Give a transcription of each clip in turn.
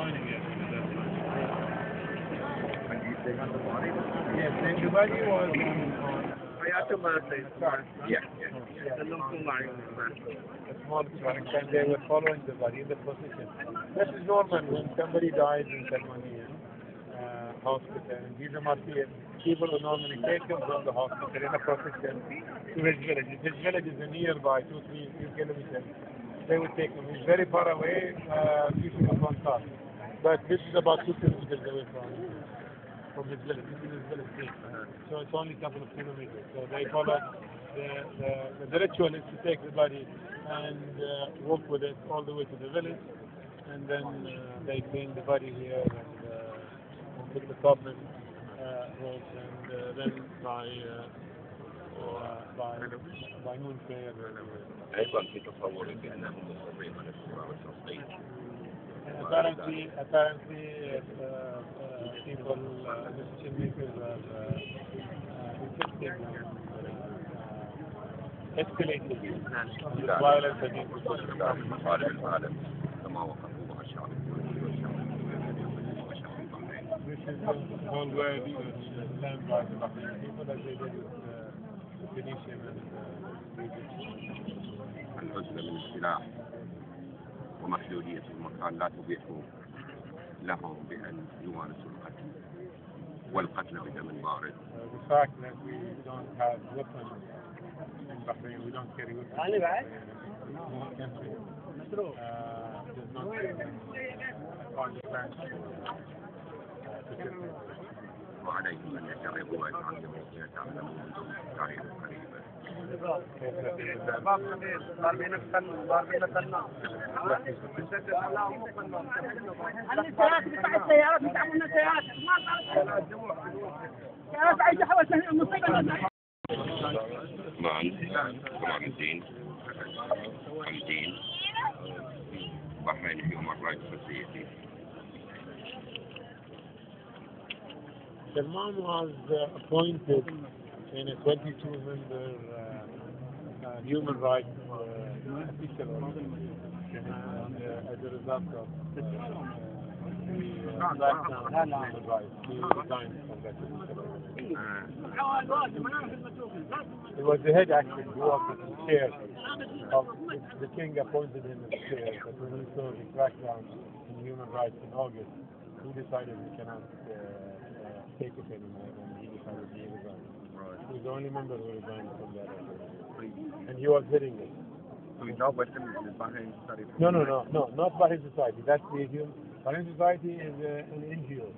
joining it at that time. And you staying on the body? Yes, then the body was on Yeah. a small truck, and they were following the body in the procession. This is normal when somebody dies in Salmania hospital, and these are people who normally take him from the hospital in a procession to his village. If his village is nearby, 2-3 kilometers, they would take him. He's very far away, usually from car. But this is about 2 kilometers away from his village. This is his village too. So it's only a couple of kilometers. So they follow the ritual is to take the body and walk with it all the way to the village, and then they bring the body here and put the coffin rope, and then by noon prayer. أيضا في تصوري بأنهم مصرين على الصورة والتصديق. Apparently, people, decision makers are insisting on escalating the violence against the Muslims. غالب العالم كما وقفوا مع الشعب الكويتي والشعب وشعب البحرين. This is the whole world learned by the Bahraini people as they did with the Phoenician and the Egyptian. العزلة من السلاح ومحدودية المكان لا تبيح لهم بأن يمارسوا القتل والقتل بدم بارد. The fact that we don't have weapons in Bahrain, we don't carry weapons in the country, does not understand وعليهم أن يجربوا ويتعلموا ويتعلموا منذ تاريخ قريبة. السيارات بتاع السيارات بتعملنا سيارات سيارات عايزة حوالي المستقبل معا كمال الدين Bahrain Human Rights Society. Salman was appointed in a 22-member human rights official organization, and as a result of the crackdown on human rights, he resigned from that official organization. He was the head actually, he was the chair of the king appointed him as chair, but when he saw the crackdown on human rights in August, he decided he cannot take it anymore, and he decided he resigned. He was the only member who resigned from that organization. And he was heading it. So he's not with him in the Bahrain Society? No, not Bahrain Society. That's the issue. Bahrain Society is an NGO.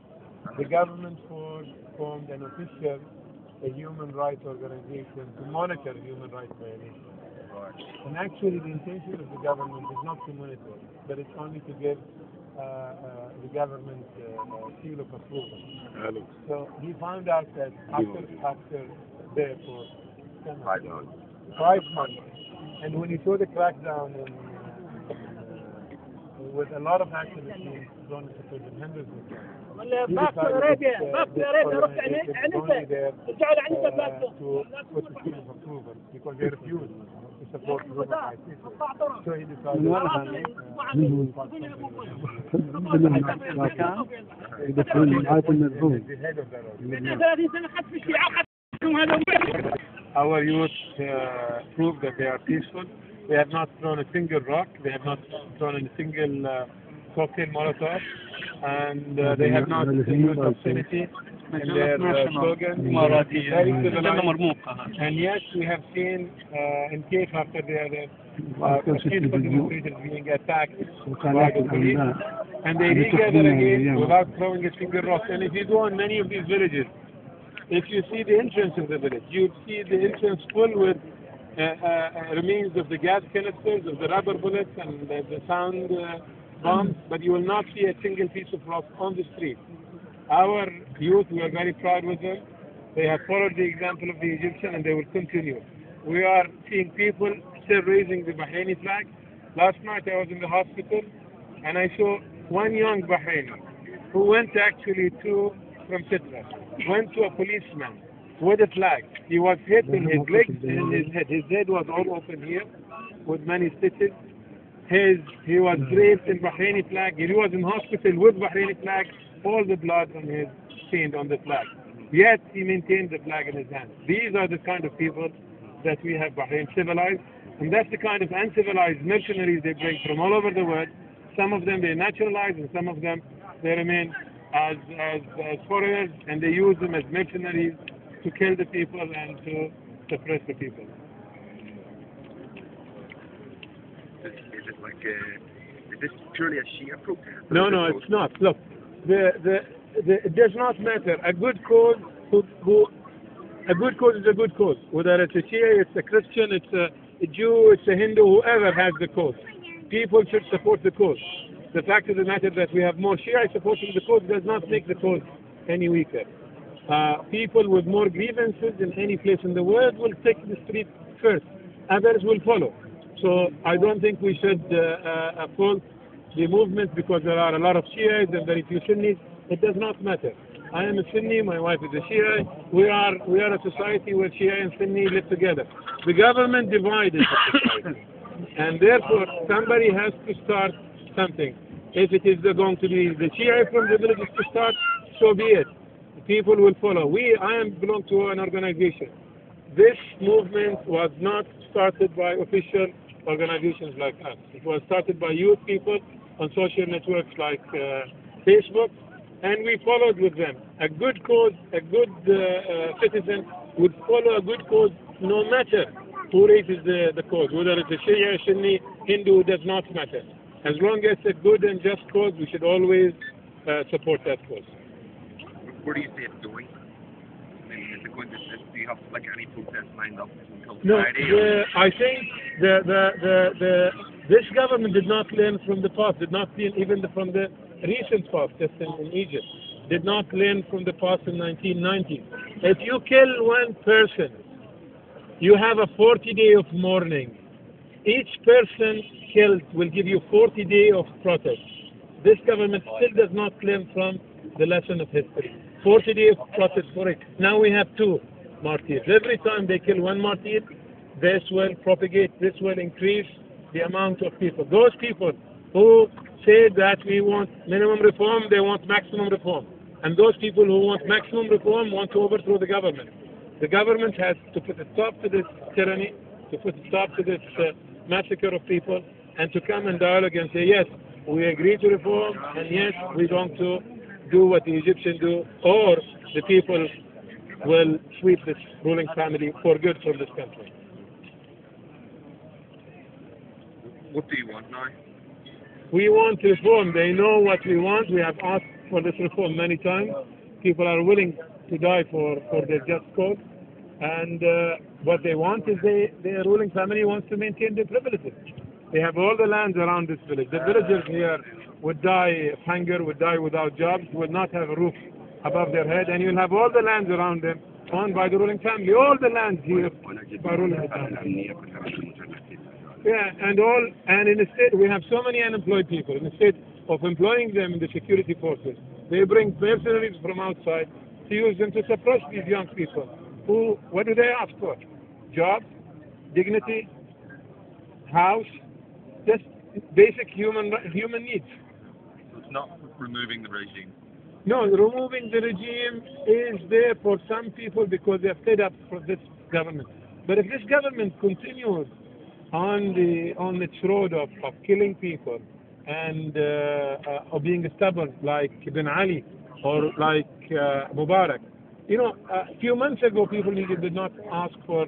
The government formed an official human rights organization to monitor human rights violations. Right. And actually the intention of the government is not to monitor, but it's only to give the government seal of approval. Hello. So he found out that after there for 5 months. 5 months, and when he saw the crackdown with a lot of activists being thrown into prison, hundreds of them, he decided that it's only there to put the seal of approval because they refused to support human rights issues. So he decided our youth prove that they are peaceful. They have not thrown a single rock. They have not thrown a single cocktail molotov, and they have not used obscenity in their slogans. Very civilized. And yes, we have seen in case after the peaceful demonstrators being attacked by the police, and they regather again without throwing a single rock. And if you go in many of these villages, if you see the entrance of the village, you see the entrance full with remains of the gas canisters, of the rubber bullets, and the sound bombs, but you will not see a single piece of rock on the street. Our youth, we are very proud with them. They have followed the example of the Egyptian, and they will continue. We are seeing people still raising the Bahraini flag. Last night I was in the hospital, and I saw one young Bahraini who went actually from Sitra, went to a policeman with a flag. He was hit in his legs and his head. His head was all open here with many stitches. He was draped in Bahraini flag. He was in hospital with Bahraini flag. All the blood on his stained on the flag. Yet he maintained the flag in his hand. These are the kind of people that we have Bahrain civilized, and that's the kind of uncivilized mercenaries they bring from all over the world. Some of them they naturalize, and some of them they remain as foreigners, and they use them as mercenaries to kill the people and to suppress the people. Is it like is this purely a Shia protest? No, it's not. Look, it does not matter. A good cause, a good cause is a good cause. Whether it's a Shia, it's a Christian, it's a Jew, it's a Hindu, whoever has the cause. People should support the cause. The fact of the matter that we have more Shia supporting the cause does not make the cause any weaker. People with more grievances in any place in the world will take the street first. Others will follow. So I don't think we should fault the movement because there are a lot of Shiites and very few Sunnis. It does not matter. I am a Sunni, my wife is a Shia. We are a society where Shia and Sunni live together. The government divided the society. And therefore, somebody has to start something. If it is going to be the Shia from the villages to start, so be it. People will follow. I belong to an organization. This movement was not started by official organizations like us. It was started by youth people on social networks like Facebook, and we followed with them. A good cause, a good citizen would follow a good cause no matter who raises the cause, whether it's a Shia, Sunni, Hindu, does not matter. As long as it's a good and just cause, we should always support that cause. Where do you see it going? I mean, is it going to, do you have like any protests lined up until No, Friday? I think this government did not learn from the past, did not learn even from the recent past, just in Egypt, did not learn from the past in 1990. If you kill one person, you have a 40-day of mourning. Each person killed will give you 40 days of protest. This government still does not learn from the lesson of history. 40 days of protest for it. Now we have 2 martyrs. Every time they kill one martyr, this will propagate, this will increase the amount of people. Those people who say that we want minimum reform, they want maximum reform. And those people who want maximum reform want to overthrow the government. The government has to put a stop to this tyranny, to put a stop to this massacre of people, and to come and dialogue and say, yes, we agree to reform, and yes, we want to do what the Egyptians do, or the people will sweep this ruling family for good from this country. What do you want now? We want reform. They know what we want. We have asked for this reform many times. People are willing to die for their just cause. And what they want is their ruling family wants to maintain their privileges. They have all the lands around this village. The villagers here would die of hunger, would die without jobs, would not have a roof above their head, and you'll have all the lands around them owned by the ruling family. All the lands here by ruling family. Yeah, and in the state we have so many unemployed people. In the state of employing them in the security forces, they bring mercenaries from outside to use them to suppress these young people. What do they ask for? Jobs, dignity, house, just basic human needs. So it's not removing the regime. No, removing the regime is there for some people because they are fed up from this government. But if this government continues on its road of killing people and of being stubborn like Ben Ali or like Mubarak, you know, a few months ago people did not ask for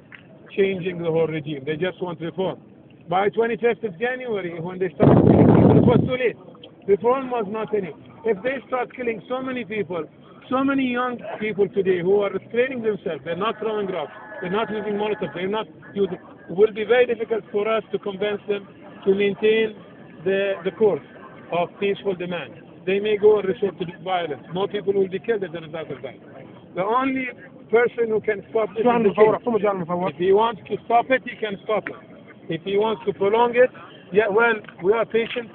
changing the whole regime. They just want reform. By 25th of January, when they started killing people, it was too late. Reform was not any. If they start killing so many people, so many young people today who are restraining themselves, they're not throwing rocks, they're not using Molotov, they're not using, it will be very difficult for us to convince them to maintain the course of peaceful demand. They may go and resort to violence. More people will be killed as a result of that. The only person who can stop this is the king. If he wants to stop it, he can stop it. If he wants to prolong it, yeah, well, we are patient.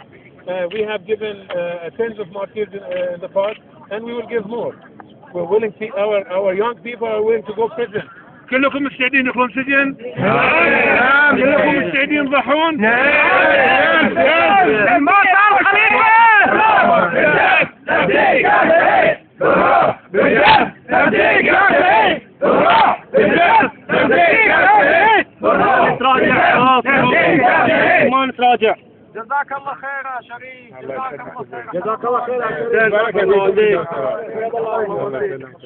We have given tens of martyrs in the past, and we will give more. We're willing to, our young people are willing to go prison. كلكم مستعدين لكم سجن؟ كلكم مستعدين تضحون؟ ما صار خليفة. ما نتراجع. جزاك الله خير يا شريف. جزاك الله خير يا شريف. بارك الله فيك.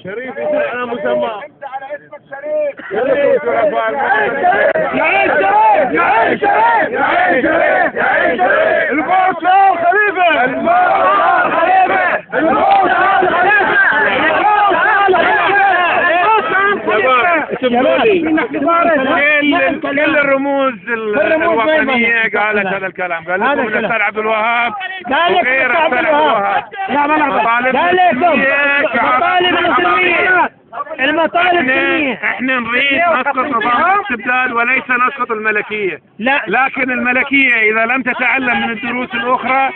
شريف يصير على مسمى. انت على اسمك شريف. شريف يا عيش شريف. يا عيش شريف. يا عيش شريف. يا عيش شريف. الموت صار خليفة. الموت صار خليفة. الموت صار خليفة. الموت صار خليفة. كل الرموز الوطنية قالت هذا الكلام. قال لكم الأستاذ عبد الوهاب وغير الأستاذ عبد الوهاب. المطالب احنا نريد نسقط نظام الاستبداد وليس نسقط الملكية. لا. لكن الملكية إذا لم تتعلم من الدروس الأخرى